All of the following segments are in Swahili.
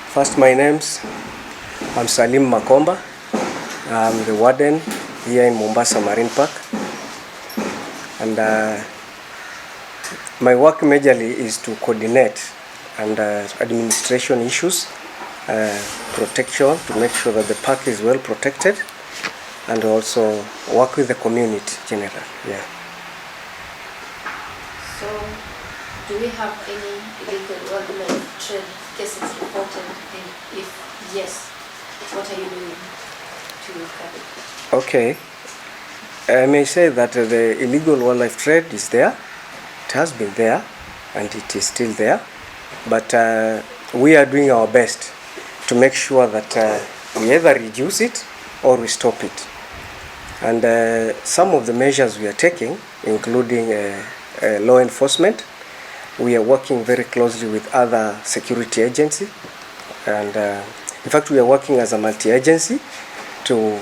First, I'm Salim Makomba. I'm the warden here in Mombasa Marine Park. And my work majorly is to coordinate and administration issues, protection, to make sure that the park is well protected, and also work with the community generally. Yeah. So, do we have any illegal wildlife trade cases reported? And if yes, what are you doing to curb it? Okay. I may say that the illegal wildlife trade is there. It has been there, and it is still there. But we are doing our best to make sure that we either reduce it or we stop it. And some of the measures we are taking, including law enforcement, we are working very closely with other security agencies. And in fact, we are working as a multi-agency to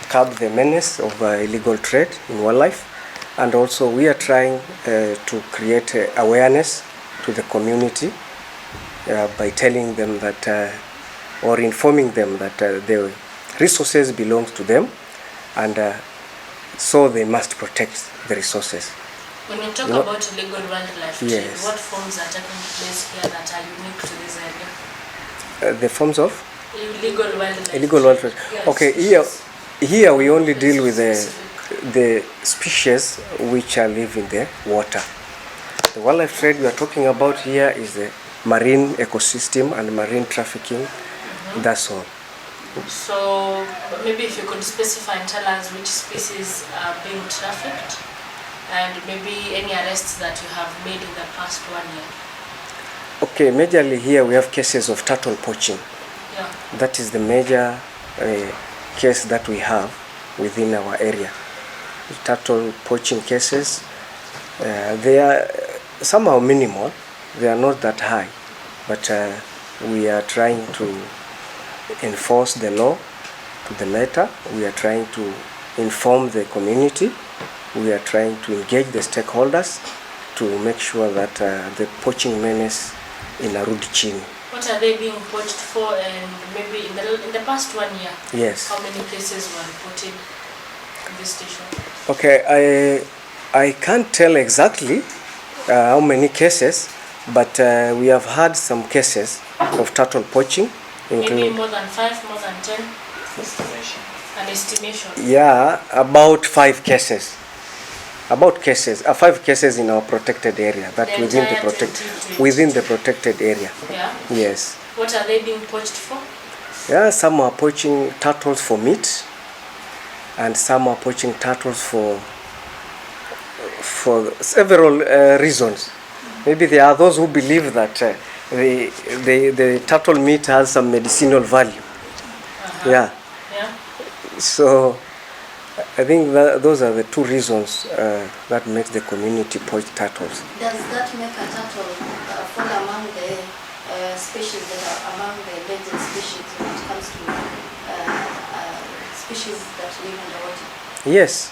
curb the menace of illegal trade in wildlife. And also we are trying to create awareness to the community by telling them that, or informing them that the resources belong to them, and so they must protect the resources. When you talk about illegal wildlife trade, yes, what forms are taking place here that are unique to this area? The forms of? Illegal wildlife. Illegal wildlife. Yes. Okay, here we only deal with the species which are live in the water. The wildlife trade we are talking about here is the marine ecosystem and marine trafficking. That's all. So maybe if you could specify and tell us which species are being trafficked, and maybe any arrests that you have made in the past 1 year. Okay, majorly here we have cases of turtle poaching. Yeah. That is the major case that we have within our area. Turtle poaching cases, they are somehow minimal. They are not that high, but we are trying to enforce the law to the letter. We are trying to inform the community. We are trying to engage the stakeholders to make sure that the poaching menace in Arudi chini. What are they being poached for, and maybe in the past 1 year? Yes. How many cases were reported in this station? Okay, I can't tell exactly how many cases, but we have had some cases of turtle poaching. Maybe more than 5, more than 10? Estimation. An estimation? Yeah, about 5 cases. About cases, 5 cases in our protected area, that within the protected area. Yeah. Yes. What are they being poached for? Yeah, some are poaching turtles for meat, and some are poaching turtles for several reasons. Maybe there are those who believe that the turtle meat has some medicinal value. Yeah. Yeah. So I think that those are the 2 reasons that makes the community poach turtles. Does that make a turtle fall among the species that are among the endangered species when it comes to species that live underwater? Yes.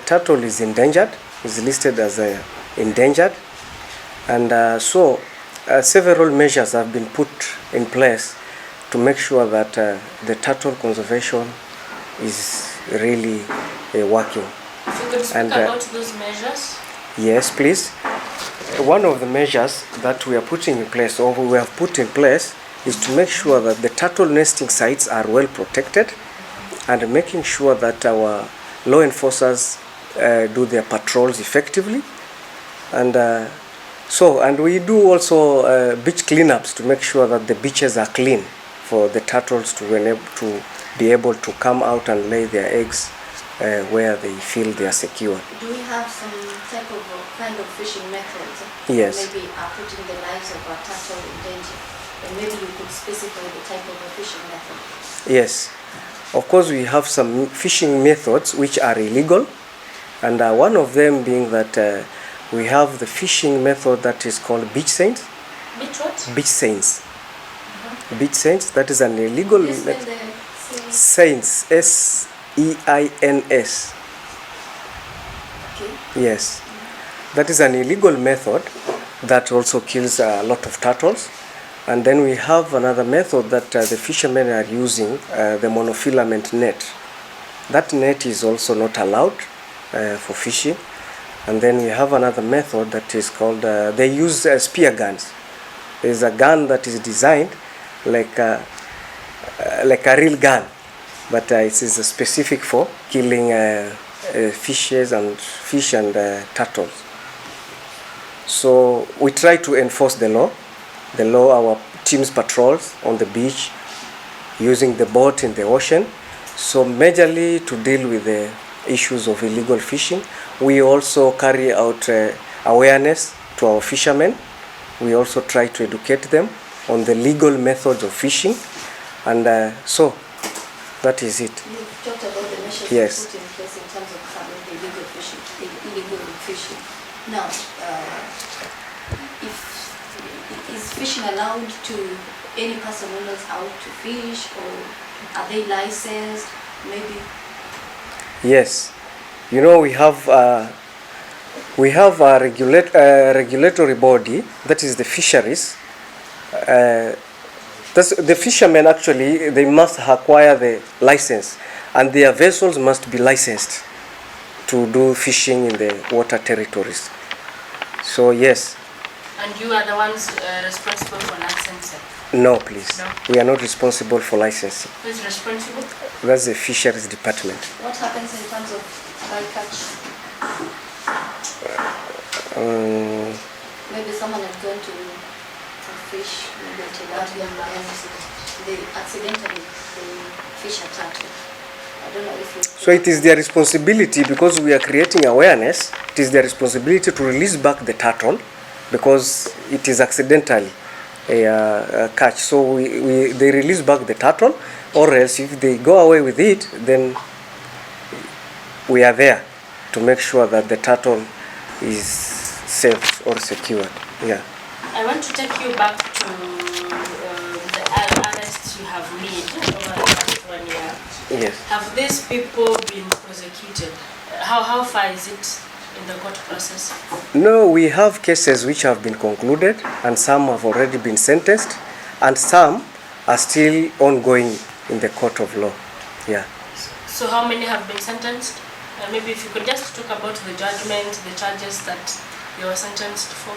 Turtle is endangered, is listed as endangered, and so several measures have been put in place to make sure that the turtle conservation is really working. If you could speak about those measures? Yes, please. One of the measures that we are putting in place, or we have put in place, is to make sure that the turtle nesting sites are well protected, and making sure that our law enforcers do their patrols effectively, and we do also beach cleanups to make sure that the beaches are clean for the turtles to be able to come out and lay their eggs where they feel they are secure. Do we have some type of kind of fishing methods? Yes. Maybe are putting the lives of a turtle in danger, and maybe you could specify the type of a fishing method. Yes, of course we have some fishing methods which are illegal, and one of them being that we have the fishing method that is called beach seines. Beach what? Beach seines. Beach seines, that is an illegal method. Seines, S-E-I-N-S. Okay. Yes, that is an illegal method that also kills a lot of turtles, And then we have another method that the fishermen are using, the monofilament net. That net is also not allowed for fishing. And then we have another method that is called, they use spear guns. There's a gun that is designed like a real gun, but it is specific for killing fish and turtles. So we try to enforce the law. Our teams patrols on the beach using the boat in the ocean. So majorly to deal with the issues of illegal fishing. We also carry out awareness to our fishermen. We also try to educate them on the legal methods of fishing, and so that is it. You talked about the measures Yes. put in place in terms of curbing the illegal fishing. Now, is fishing allowed to any person who knows how to fish, or are they licensed? Maybe. Yes, you know, we have a regulatory body, that is the fisheries. The fishermen actually, they must acquire the license, and their vessels must be licensed to do fishing in the water territories. So yes. And you are the ones responsible for licensing? No, please. No? We are not responsible for licensing. Who is responsible? That's the fisheries department. What happens in terms of bycatch? Maybe someone is going to fish, maybe tilapia, and they accidentally fish a turtle. I don't know if you... So it is their responsibility, because we are creating awareness, it is their responsibility to release back the turtle, because it is accidentally a catch. So they release back the turtle, or else if they go away with it, then we are there to make sure that the turtle is safe or secured. Yeah. I want to take you back to the arrests you have made over the past 1 year. Yes. Have these people been prosecuted? How far is it in the court process? No, we have cases which have been concluded, and some have already been sentenced, and some are still ongoing in the court of law. Yeah. So how many have been sentenced? Maybe if you could just talk about the judgment, the charges that you were sentenced for.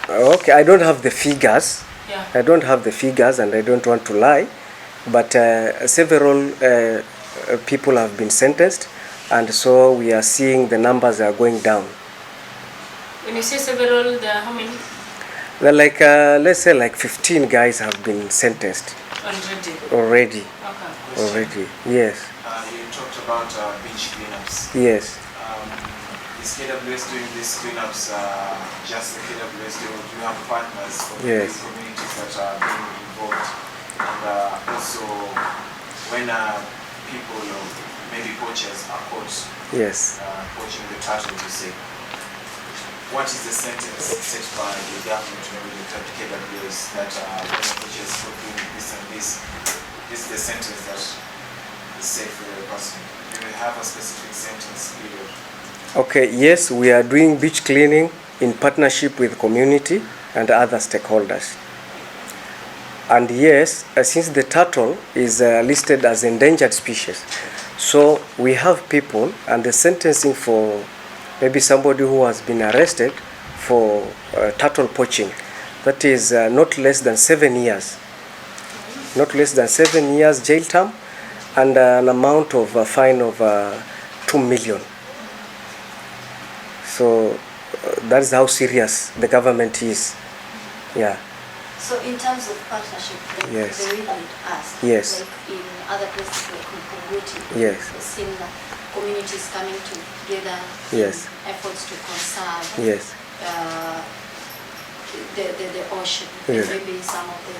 Okay, I don't have the figures. Yeah. I don't have the figures, and I don't want to lie, but several people have been sentenced, and so we are seeing the numbers are going down. When you say several, there are how many? They're like, let's say like 15 guys have been sentenced. Okay. Already, yes. You talked about beach cleanups. Yes. Is KWS doing these cleanups just the KWS, or do you have partners from Yes. the communities that are being involved? And also, when people, or maybe poachers, are caught Yes. poaching the turtle, you say, what is the sentence set by the government, maybe the KWS, that when the poachers are doing this and this is the sentence that is safe for the person? Do you have a specific sentence period? Okay, yes, we are doing beach cleaning in partnership with community and other stakeholders. And yes, since the turtle is listed as endangered species, so we have people, and the sentencing for maybe somebody who has been arrested for turtle poaching, that is not less than 7 years. Not less than 7 years jail term, and an amount of a fine of 2 million. So that's how serious the government is. Yeah. So in terms of partnership, like Yes. the way you asked, Yes. like in other places like Kumekucha, Yes. we've seen communities coming together Yes. in efforts to conserve Yes. the ocean, Yeah. and maybe some of the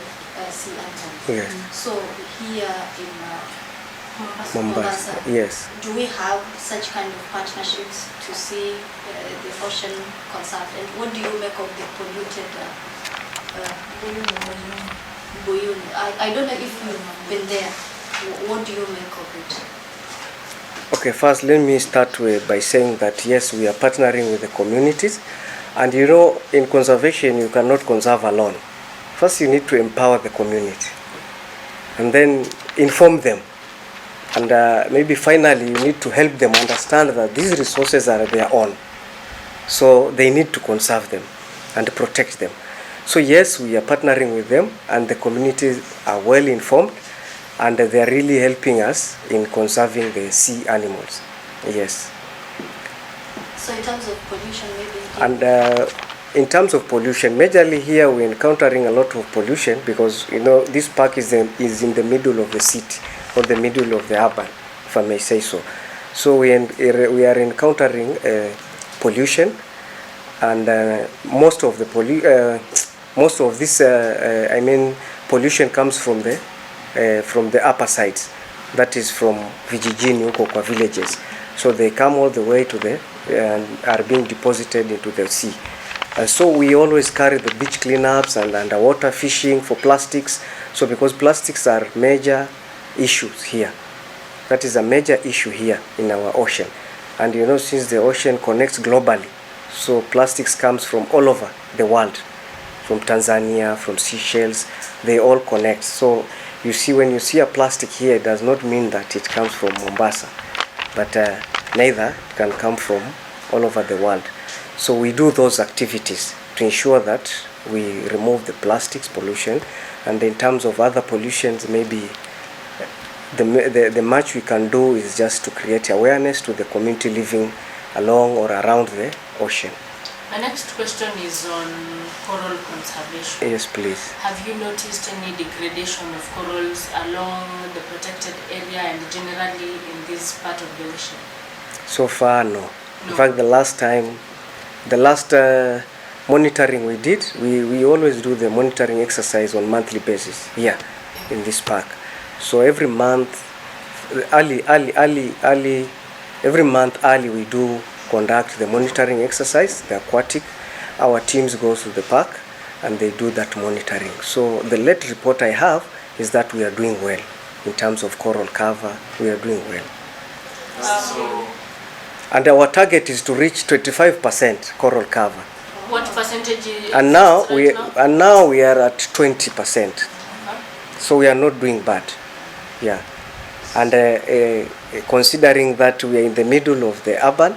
sea animals. Yes. So here in Mombasa. Yes. do we have such kind of partnerships to see the ocean conserved? And what do you make of the polluted Buyuni? I don't know if you've been there. What do you make of it? Okay, first let me start by saying that yes, we are partnering with the communities, and you know, in conservation you cannot conserve alone. First, you need to empower the community, and then inform them. And maybe finally, you need to help them understand that these resources are their own. So they need to conserve them and protect them. So yes, we are partnering with them, and the communities are well informed, and they are really helping us in conserving the sea animals. Yes. So in terms of pollution, maybe. And in terms of pollution, majorly here we're encountering a lot of pollution because this park is in the middle of the city or the middle of the urban, if I may say so. So we are encountering pollution, and most of this pollution comes from the upper sides, that is from vijijini huko kwa villages. So they come all the way to and are being deposited into the sea. And so we always carry the beach cleanups and underwater fishing for plastics. So because plastics are major issues here, that is a major issue here in our ocean. And since the ocean connects globally, so plastics comes from all over the world, from Tanzania, from Seychelles, they all connect. So you see, when you see a plastic here, it does not mean that it comes from Mombasa, but neither it can come from all over the world. So we do those activities to ensure that we remove the plastics pollution. And in terms of other pollutions, maybe the much we can do is just to create awareness to the community living along or around the ocean. My next question is on coral conservation. Yes, please. Have you noticed any degradation of corals along the protected area and generally in this part of the ocean? So far, no. In fact, the last monitoring we did, we always do the monitoring exercise on monthly basis here in this park. So every month, every month early we do conduct the monitoring exercise, the aquatic. Our teams go to the park and they do that monitoring. So the late report I have is that we are doing well in terms of coral cover. We are doing well. And our target is to reach 25% coral cover. What percentage is and now now? we are at 20%. So we are not doing bad. Yeah. And considering that we are in the middle of the urban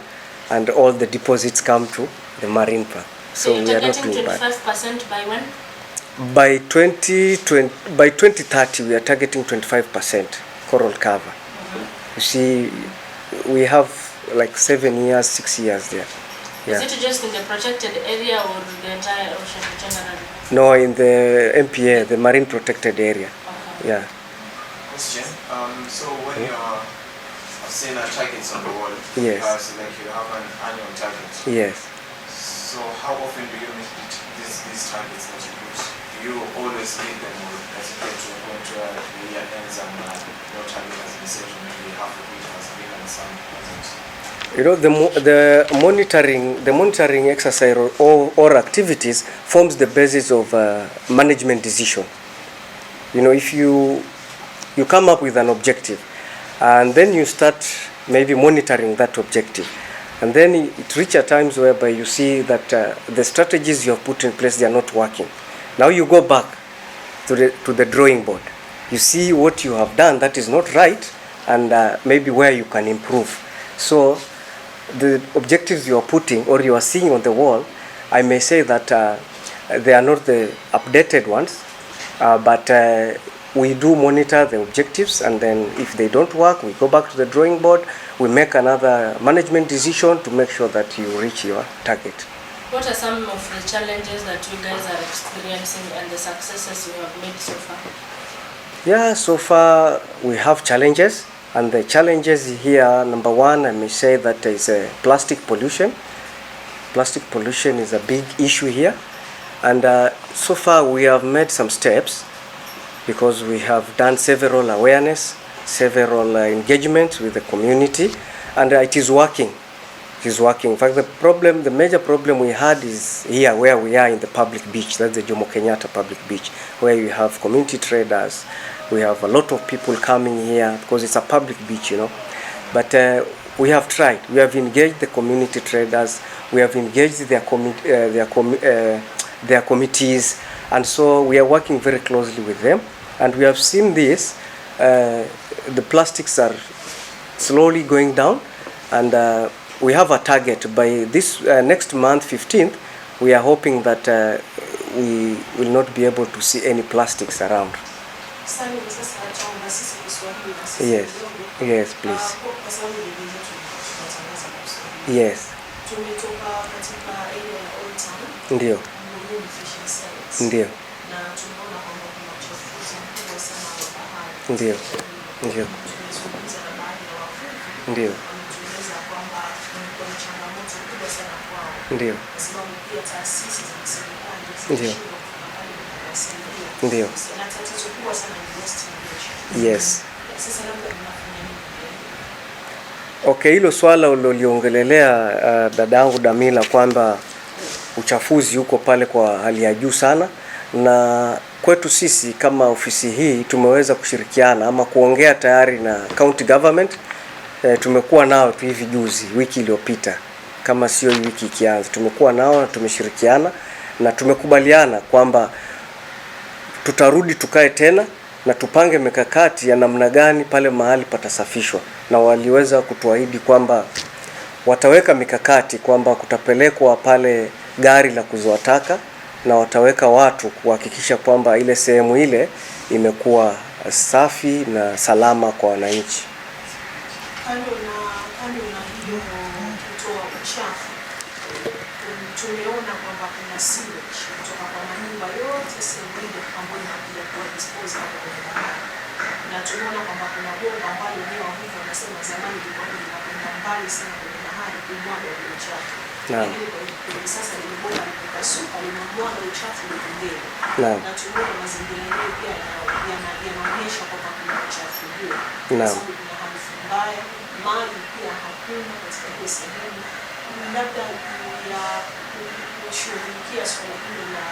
and all the deposits come to the marine park. So we are not doing bad. 25% by when? By 2030 we are targeting 25% coral cover. You see, we have like 7 years, 6 years there. Yeah. Is it just in the protected area or the entire ocean generally? No, in the MPA, the marine protected area. Okay. Yeah. Question. So when you are seeing targets on the wall, Yes. So like you have an annual target. Yes. So how often do you meet these targets that you put? Do you always meet them, or does it get to a point where the year ends and no target has been set, or maybe half of it has been and some hasn't? The monitoring exercise or activities forms the basis of management decision. If you come up with an objective and then you start maybe monitoring that objective, and then it reaches times whereby you see that the strategies you have put in place, they are not working. Now you go back to the drawing board. You see what you have done that is not right, and maybe where you can improve. So the objectives you are putting or you are seeing on the wall, I may say that they are not the updated ones, but we do monitor the objectives, and then if they don't work, we go back to the drawing board, we make another management decision to make sure that you reach your target. What are some of the challenges that you guys are experiencing and the successes you have made so far? Yeah, so far we have challenges. And the challenges here, number one, I may say that is plastic pollution. Plastic pollution is a big issue here. And so far we have made some steps because we have done several awareness, several engagements with the community, and it is working. It is working. In fact, the major problem we had is here where we are in the public beach. That's the Kenyatta public beach, where you have community traders. We have a lot of people coming here because it's a public beach, But we have tried. We have engaged the community traders. We have engaged their committees, and so we are working very closely with them, and we have seen this. The plastics are slowly going down, and we have a target by this next month 15th. We are hoping that we will not be able to see any plastics around. Yes, yes, please. Yes. Ndio. Ndio. Ndio. Ndio. Ndio. Ndio. Ndio. Ndio. Yes. Okay, hilo swala uliliongelelea dadangu Damila kwamba uchafuzi uko pale kwa hali ya juu sana, na kwetu sisi kama ofisi hii tumeweza kushirikiana ama kuongea tayari na county government. Tumekuwa nao tu hivi juzi, wiki iliyopita, kama sio wiki ikianza, tumekuwa nao na tumeshirikiana na tumekubaliana kwamba tutarudi tukae tena na tupange mikakati ya namna gani pale mahali patasafishwa, na waliweza kutuahidi kwamba wataweka mikakati kwamba kutapelekwa pale gari la kuzoa taka na wataweka watu kuhakikisha kwamba ile sehemu ile imekuwa safi na salama kwa wananchi. Kando na hiyo kutoa uchafu, tumeona kwamba kuna sewage kutoka kwa manyumba yote sehemu ile ambayo inakuja kuwa dispose hapo kwenye bahari, na tumeona kwamba kuna bomba ambalo wenyewe wavuvi wanasema zamani lilikuwa linakwenda mbali sana kwenye bahari kumwaga ule uchafu. Lakini kwa sasa ile bomba likipasuka linamwaga uchafu mbele. Na tumeona mazingira yenyewe pia yanaonyesha kwamba kuna uchafu huo. Sababu kuna harufu mbaya, maji pia hakuna katika hiyo sehemu. Labda ya kushughulikia swala hilo la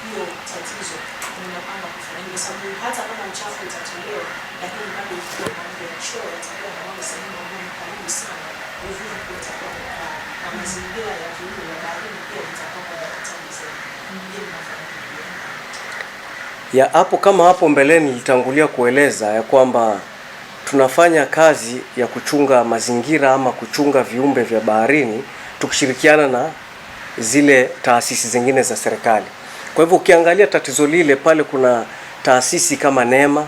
hiyo tatizo tunapanga kufanya, kwa sababu hata kama uchafu utatolewa, lakini bado ikiwa mambo ya choo yatakuwa na wale sehemu ambayo ni karibu sana, uvuvi pia utakuwa mkali na mazingira ya viumbe vya baharini pia vitakuwa kwa hatari zaidi. Ndio mnafanya ya hapo. Kama hapo mbeleni nilitangulia kueleza ya kwamba tunafanya kazi ya kuchunga mazingira ama kuchunga viumbe vya baharini tukishirikiana na zile taasisi zingine za serikali. Kwa hivyo ukiangalia tatizo lile pale, kuna taasisi kama NEMA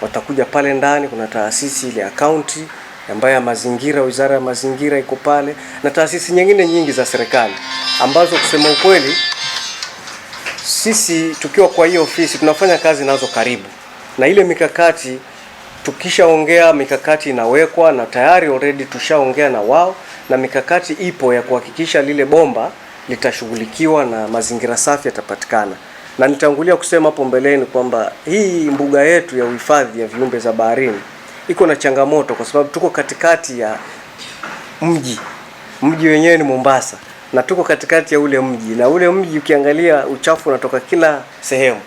watakuja pale ndani, kuna taasisi ile ya county ambayo ya mazingira, wizara ya mazingira iko pale, na taasisi nyingine nyingi za serikali ambazo kusema ukweli sisi tukiwa kwa hiyo ofisi tunafanya kazi nazo karibu, na ile mikakati tukishaongea, mikakati inawekwa na tayari already tushaongea na wao, na mikakati ipo ya kuhakikisha lile bomba litashughulikiwa na mazingira safi yatapatikana. Na nitangulia kusema hapo mbeleni kwamba hii mbuga yetu ya uhifadhi ya viumbe za baharini iko na changamoto kwa sababu tuko katikati ya mji wenyewe ni Mombasa, na tuko katikati ya ule mji, na ule mji ukiangalia uchafu unatoka kila sehemu.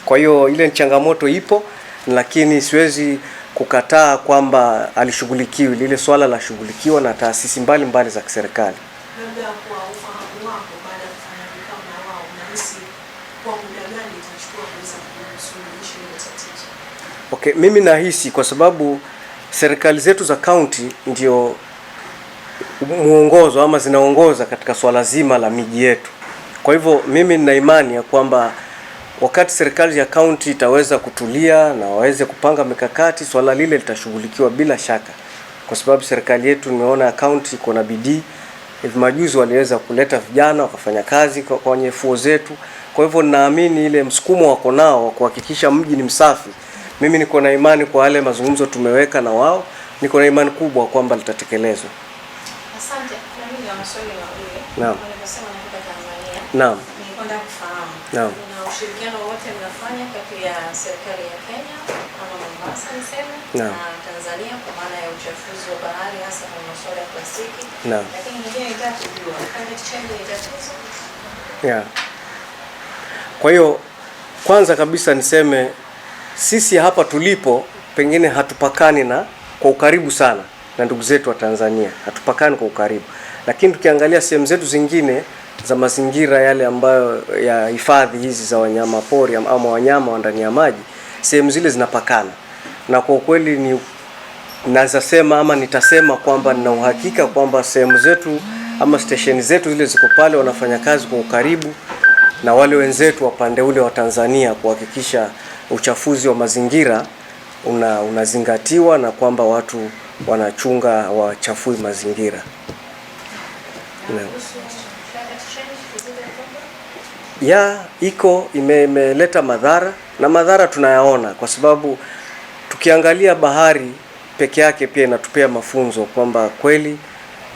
Kwa hiyo ile changamoto ipo, lakini siwezi kukataa kwamba alishughulikiwa, lile swala la shughulikiwa na taasisi mbalimbali za kiserikali. Labda kwa ufahamu wako, baada ya kufanya vikao na wao, unahisi kwa muda gani itachukua kuweza kusuluhisha hilo tatizo? Okay, mimi nahisi kwa sababu serikali zetu za county ndio muongozo ama zinaongoza katika swala zima la miji yetu. Kwa hivyo mimi nina imani ya kwamba wakati serikali ya county itaweza kutulia na waweze kupanga mikakati, swala lile litashughulikiwa bila shaka, kwa sababu serikali yetu nimeona ya county iko na bidii. Hivi majuzi waliweza kuleta vijana wakafanya kazi kwenye fuo zetu. Kwa hivyo naamini ile msukumo wako nao wa kuhakikisha mji ni msafi. Mimi niko na imani kwa wale mazungumzo tumeweka na wao, niko na imani kubwa kwamba litatekelezwa. Asante. Na mimi na maswali mawili. Naam. Nimesema nakuta Tanzania. Naam. Ningependa kufahamu. Naam. Kuna ushirikiano wote mnafanya kati ya serikali ya Kenya ama Mombasa niseme na Tanzania kwa maana ya uchafuzi wa bahari hasa kwa masuala ya plastiki. Naam. Lakini nyingine nataka kujua climate change ni tatizo? Yeah. Kwa hiyo kwanza kabisa niseme sisi hapa tulipo pengine hatupakani na kwa ukaribu sana na ndugu zetu wa Tanzania, hatupakani kwa ukaribu, lakini tukiangalia sehemu zetu zingine za mazingira yale ambayo ya hifadhi hizi za wanyama pori ama wanyama wa ndani ya maji, sehemu zile zinapakana. Na kwa kweli ni naweza sema ama nitasema kwamba nina uhakika kwamba sehemu zetu ama stesheni zetu zile ziko pale wanafanya kazi kwa ukaribu na wale wenzetu wa pande ule wa Tanzania kuhakikisha uchafuzi wa mazingira unazingatiwa na kwamba watu wanachunga wachafui mazingira. Ya iko imeleta madhara na madhara tunayaona, kwa sababu tukiangalia bahari peke yake pia inatupea mafunzo kwamba kweli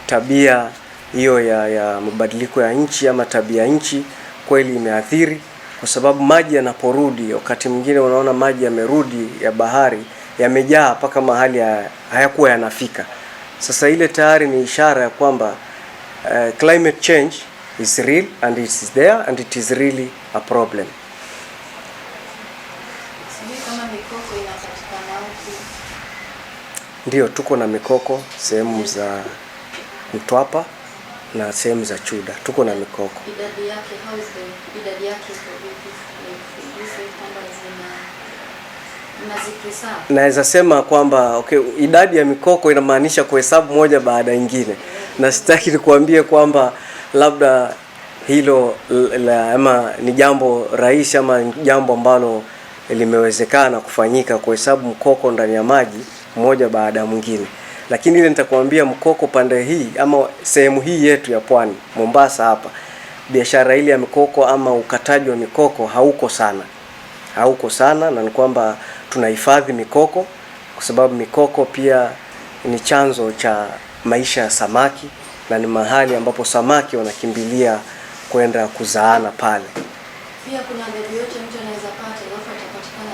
tabia hiyo ya mabadiliko ya nchi ama tabia nchi kweli imeathiri, kwa sababu maji yanaporudi, wakati mwingine unaona maji yamerudi ya bahari yamejaa mpaka mahali hayakuwa yanafika. Sasa ile tayari ni ishara ya kwamba climate change is real and it is there and it is really a problem. Ndio, tuko na mikoko sehemu za Mtwapa na sehemu za Chuda, tuko na mikoko. Idadi yake, how is the idadi yake for naweza sema kwamba okay, idadi ya mikoko inamaanisha kuhesabu moja baada nyingine, na sitaki nikuambie kwamba labda hilo ama ni jambo rahisi ama jambo ambalo limewezekana kufanyika kuhesabu mkoko ndani ya maji moja baada ya mwingine, lakini ile nitakwambia mkoko pande hii ama sehemu hii yetu ya pwani Mombasa hapa, biashara ile ya mikoko ama ukataji wa mikoko hauko sana, na ni kwamba tunahifadhi mikoko kwa sababu mikoko pia ni chanzo cha maisha ya samaki na ni mahali ambapo samaki wanakimbilia kwenda kuzaana pale. Pia kuna mbegu yote mtu anaweza pata alafu atapatikana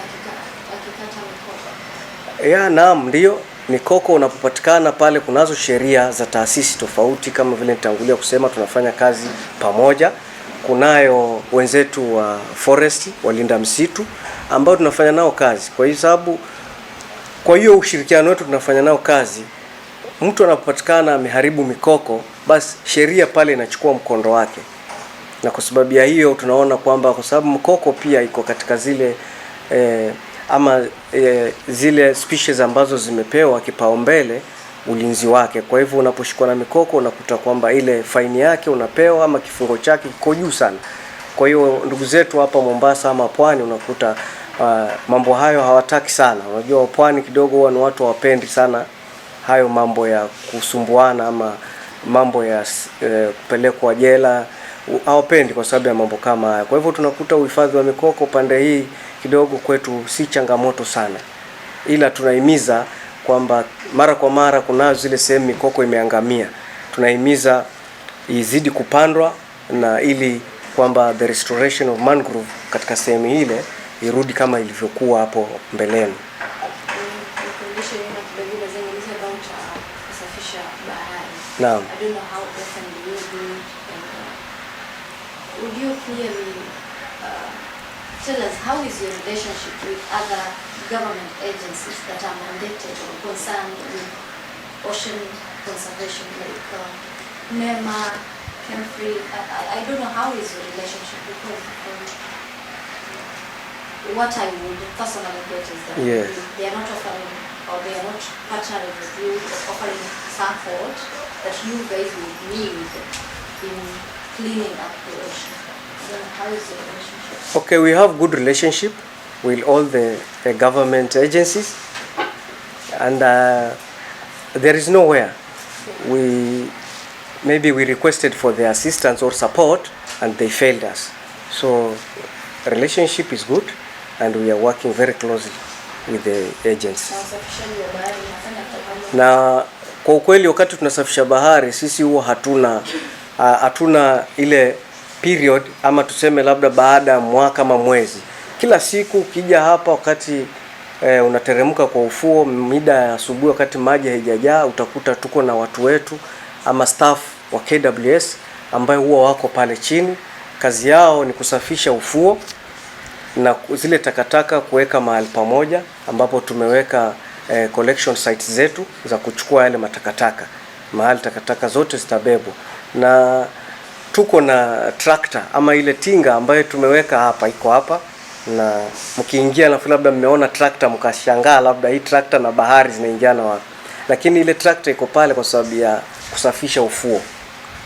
akikata mikoko. Naam, ndio. Mikoko unapopatikana pale kunazo sheria za taasisi tofauti, kama vile nitangulia kusema tunafanya kazi pamoja. Kunayo wenzetu wa forest, walinda msitu ambao tunafanya nao kazi. Kwa hiyo ushirikiano wetu tunafanya nao kazi. Mtu anapopatikana ameharibu mikoko, basi sheria pale inachukua mkondo wake. Na kwa sababu ya hiyo tunaona kwamba kwa sababu mkoko pia iko katika zile zile species ambazo zimepewa kipaumbele ulinzi wake. Kwa hivyo unaposhikwa na mikoko unakuta kwamba ile faini yake unapewa ama kifungo chake kiko juu sana. Kwa hiyo ndugu zetu hapa Mombasa ama pwani unakuta mambo hayo hawataki sana. Unajua pwani kidogo huwa ni watu hawapendi sana hayo mambo ya kusumbuana ama mambo ya kupelekwa jela, hawapendi kwa sababu ya mambo kama haya. Kwa hivyo tunakuta uhifadhi wa mikoko pande hii kidogo kwetu si changamoto sana, ila tunahimiza kwamba mara kwa mara kuna zile sehemu mikoko imeangamia, tunahimiza izidi kupandwa na ili kwamba the restoration of mangrove katika sehemu ile irudi kama ilivyokuwa hapo mbeleni. Naam. I don't know how often do you do it, and would you clearly tell us how is your relationship with other government agencies that are mandated or concerned with ocean conservation, like NEMA, Kemfree? I don't know how is your relationship, because what I would personally get is that they are not offering, or they are not partnering with you, offering support that you guys would need in cleaning up the ocean. So how is your relationship? Okay, we have good relationship with all the government agencies, and there is nowhere maybe we requested for their assistance or support and they failed us. So relationship is good and we are working very closely with the agencies. Na kwa ukweli wakati tunasafisha bahari sisi huwa hatuna ile period ama tuseme labda baada mwaka ama mwezi. Kila siku ukija hapa wakati unateremka kwa ufuo mida ya asubuhi wakati maji haijajaa, utakuta tuko na watu wetu ama staff wa KWS ambao huwa wako pale chini. Kazi yao ni kusafisha ufuo na zile takataka kuweka mahali pamoja ambapo tumeweka collection sites zetu za kuchukua yale matakataka. Mahali takataka zote zitabebwa. Na tuko na tractor ama ile tinga ambayo tumeweka hapa, iko hapa, na mkiingia na labda mmeona tractor mkashangaa labda hii tractor na bahari zinaingiana wapi. Lakini ile tractor iko pale kwa sababu ya kusafisha ufuo.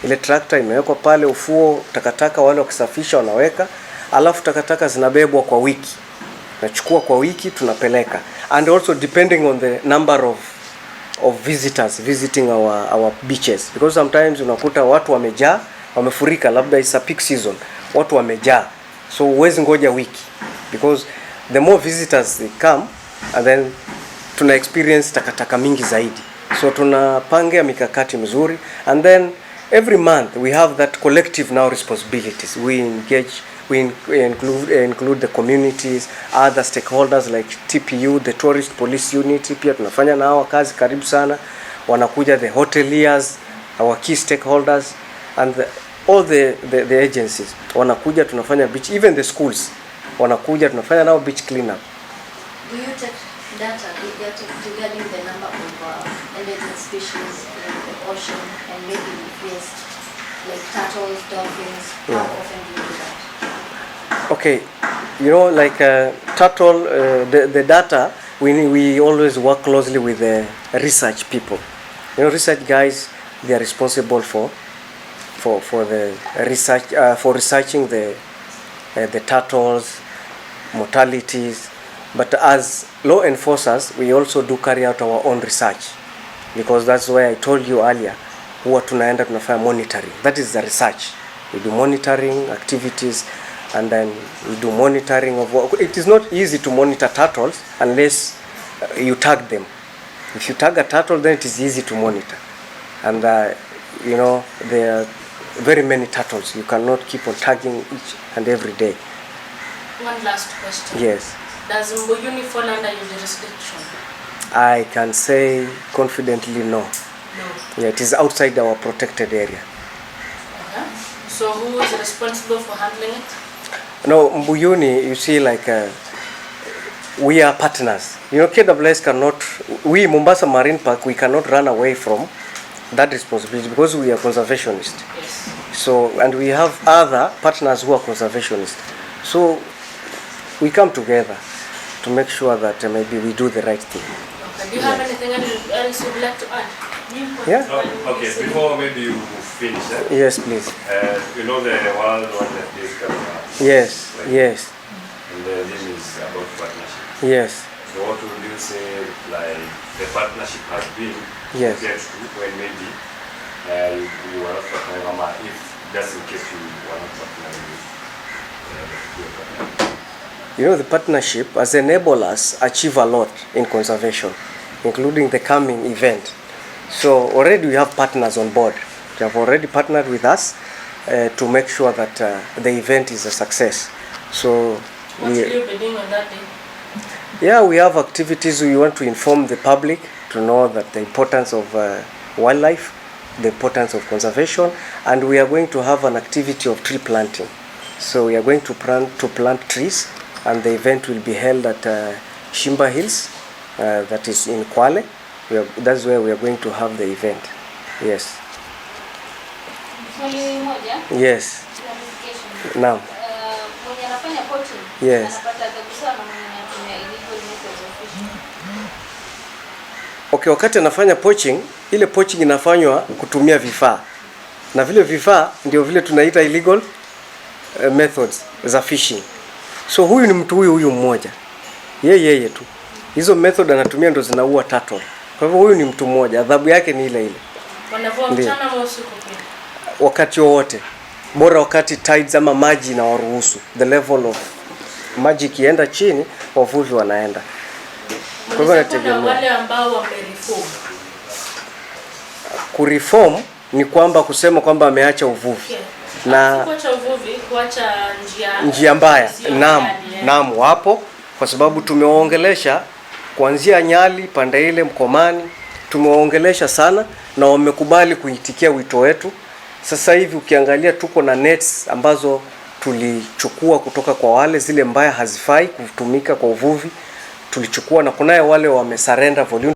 Ile tractor imewekwa pale ufuo, takataka wale wakisafisha wanaweka, alafu takataka zinabebwa kwa wiki. Tunachukua kwa wiki tunapeleka. And also depending on the number of visitors visiting our beaches, because sometimes unakuta watu wamejaa, wamefurika, labda it's a peak season, watu wamejaa, so huwezi ngoja wiki, because the more visitors they come, and then tuna experience takataka mingi zaidi. So tunapanga mikakati mzuri, and then every month we have that collective now responsibilities. We include the communities, other stakeholders like TPU, the tourist police unit, pia tunafanya na hao kazi karibu sana. Wanakuja the hoteliers, our key stakeholders, and all the agencies wanakuja, tunafanya beach, even the schools wanakuja, tunafanya nao beach cleanup. Do you take data regarding the number of endangered species in the ocean, and maybe yes, like turtles, dolphins? How often do you do that? Okay, you know, like turtle, the data, we always work closely with the research people. You know, research guys, they are responsible for the research, for researching the turtles, mortalities. But as law enforcers, we also do carry out our own research, because that's why I told you earlier, huwa tunaenda tunafanya monitoring. That is the research. We do monitoring activities, and then we do monitoring of what. It is not easy to monitor turtles unless you tag them. If you tag a turtle, then it is easy to monitor. And you know, there are very many turtles. You cannot keep on tagging each and every day. One last question. Yes. Does Mbuyuni fall under your jurisdiction? I can say confidently no. No. Yeah, it is outside our protected area. Okay. So who is responsible for handling it? No, Mbuyuni, you see, like we are partners. You know, KWS cannot, we Mombasa Marine Park, we cannot run away from that responsibility because we are conservationists. Yes. So, and we have other partners who are conservationists. So we come together to make sure that maybe we do the right thing. Okay. Do you have anything else you'd like to add? Yeah. Oh, okay, before maybe you finish, Yes, please. you know the World Wildlife Day is coming up. Yes, right? yes, And this is about partnership. yes, So what would you say, like, the partnership has been yes. get to when maybe you are not partnering, if just in case you are not partnering with You know, the partnership has enabled us achieve a lot in conservation, including the coming event. So already we have partners on board. They have already partnered with us to make sure that the event is a success. So what will you be doing on that day? yeah, we have activities. We want to inform the public to know that the importance of wildlife, the importance of conservation, and we are going to have an activity of tree planting. So we are going to plant trees, and the event will be held at Shimba Hills, that is in Kwale. That's where we are going to have the event. Yes. Swali moja. Yes. Clarification. Now. Mwenye anafanya poaching. Yes. Anapata adhabu sawa na mwenye anatumia illegal methods of fishing. Okay, wakati anafanya poaching, ile poaching inafanywa kutumia vifaa. Na vile vifaa ndio vile tunaita illegal methods za fishing. So huyu ni mtu huyu mmoja. Yeye tu. Hizo method anatumia ndo zinaua turtle. Kwa hivyo huyu ni mtu mmoja, adhabu yake ni ile ile. Wanavua mchana au usiku pia? Wakati wowote. Bora wakati tides ama maji na waruhusu. The level of maji kienda chini, wavuvi wanaenda. Kwa hivyo nategemea wale ambao wamereform. Kureform ni kwamba kusema kwamba ameacha uvuvi. Okay. Na kuacha uvuvi, kuacha njia mbaya. Naam, wapo kwa sababu tumewaongelesha kuanzia Nyali, pande ile Mkomani, tumewaongelesha sana na wamekubali kuitikia wito wetu. Sasa hivi ukiangalia tuko na nets ambazo tulichukua kutoka kwa wale, zile mbaya hazifai kutumika kwa uvuvi, tulichukua na kunaye wale wamesurrender volume